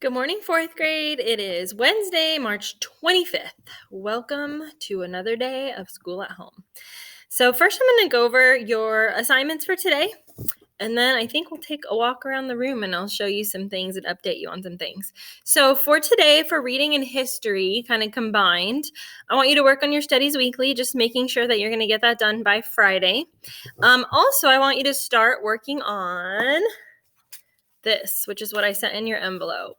Good morning, fourth grade. It is Wednesday, March 25th. Welcome to another day of school at home. So first I'm going to go over your assignments for today, and then I think we'll take a walk around the room and I'll show you some things and update you on some things. So for today, for reading and history, kind of combined, I want you to work on your studies weekly, just making sure that you're going to get that done by Friday. Also, I want you to start working on this, which is what I sent in your envelope.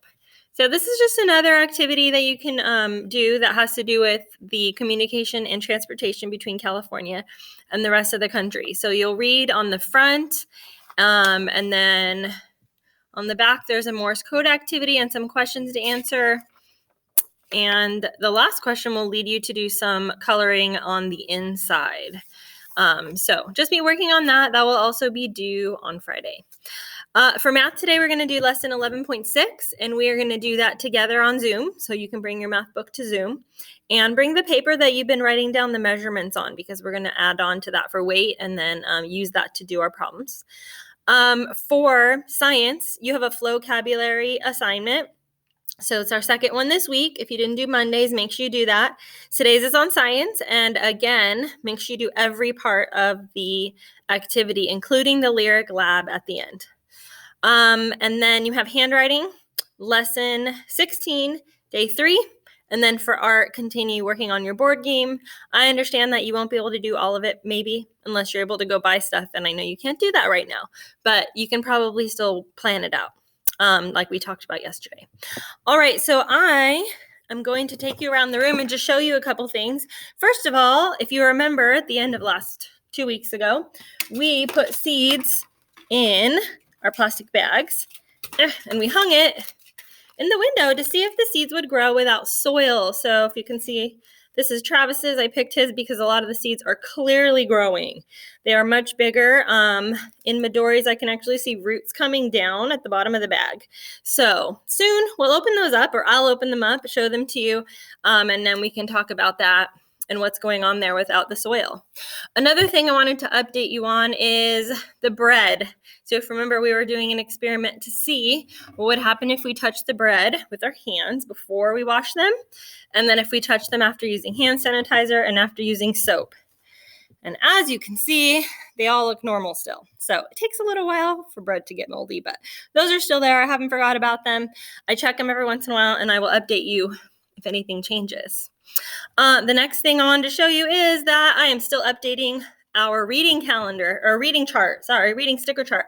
So this is just another activity that you can do that has to do with the communication and transportation between California and the rest of the country. So you'll read on the front, and then on the back there's a Morse code activity and some questions to answer. And the last question will lead you to do some coloring on the inside. So just be working on that. That will also be due on Friday. For math today, we're going to do lesson 11.6, and we are going to do that together on Zoom. So you can bring your math book to Zoom and bring the paper that you've been writing down the measurements on, because we're going to add on to that for weight and then use that to do our problems. For science, you have a vocabulary assignment. So it's our second one this week. If you didn't do Mondays, make sure you do that. Today's is on science. And again, make sure you do every part of the activity, including the lyric lab at the end. And then you have handwriting, lesson 16, day 3. And then for art, continue working on your board game. I understand that you won't be able to do all of it, maybe, unless you're able to go buy stuff. And I know you can't do that right now, but you can probably still plan it out, like we talked about yesterday. All right, so I am going to take you around the room and just show you a couple things. First of all, if you remember at the end of last 2 weeks ago, we put seeds in our plastic bags, and we hung it in the window to see if the seeds would grow without soil. So if you can see, this is Travis's. I picked his because a lot of the seeds are clearly growing. They are much bigger. In Midori's, I can actually see roots coming down at the bottom of the bag. So soon we'll open those up, or I'll open them up, show them to you, and then we can talk about that and what's going on there without the soil. Another thing I wanted to update you on is the bread. So if you remember, we were doing an experiment to see what would happen if we touched the bread with our hands before we wash them, and then if we touch them after using hand sanitizer and after using soap. And as you can see, they all look normal still. So it takes a little while for bread to get moldy, but those are still there. I haven't forgot about them. I check them every once in a while, and I will update you if anything changes. The next thing I wanted to show you is that I am still updating our reading calendar, or reading sticker chart.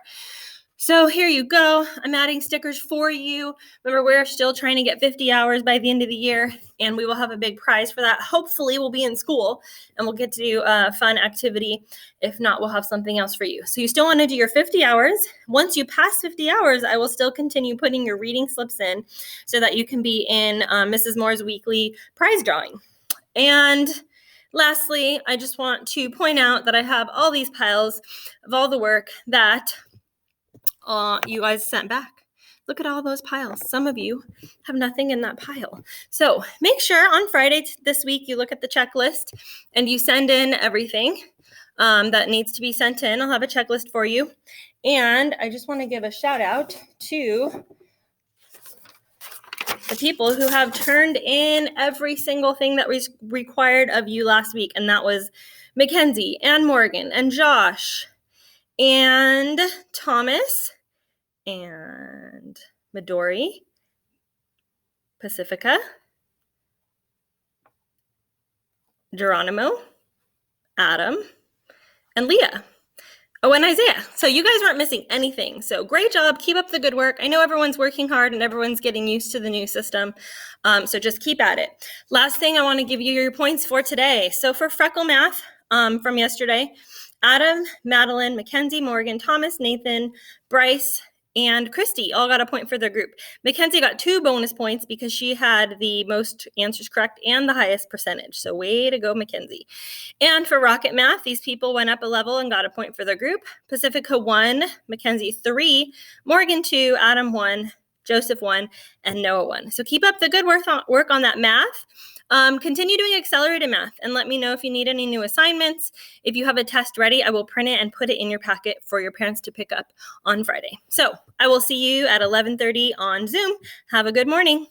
So here you go. I'm adding stickers for you. Remember, we're still trying to get 50 hours by the end of the year, and we will have a big prize for that. Hopefully we'll be in school and we'll get to do a fun activity. If not, we'll have something else for you. So you still want to do your 50 hours. Once you pass 50 hours, I will still continue putting your reading slips in so that you can be in Mrs. Moore's weekly prize drawing. And lastly, I just want to point out that I have all these piles of all the work that you guys sent back. Look at all those piles. Some of you have nothing in that pile. So make sure on Friday this week you look at the checklist and you send in everything that needs to be sent in. I'll have a checklist for you. And I just want to give a shout out to the people who have turned in every single thing that was required of you last week. And that was Mackenzie and Morgan and Josh and Thomas and Midori, Pacifica, Geronimo, Adam, and Leah. Oh, and Isaiah. So you guys weren't missing anything. So great job. Keep up the good work. I know everyone's working hard and everyone's getting used to the new system. So just keep at it. Last thing, I want to give you your points for today. So for Freckle Math from yesterday, Adam, Madeline, Mackenzie, Morgan, Thomas, Nathan, Bryce, and Christy all got a point for their group. Mackenzie got 2 bonus points because she had the most answers correct and the highest percentage. So way to go, Mackenzie. And for Rocket Math, these people went up a level and got a point for their group. Pacifica 1, Mackenzie 3, Morgan 2, Adam 1, Joseph won, and Noah won. So keep up the good work on that math. Continue doing accelerated math and let me know if you need any new assignments. If you have a test ready, I will print it and put it in your packet for your parents to pick up on Friday. So I will see you at 11:30 on Zoom. Have a good morning.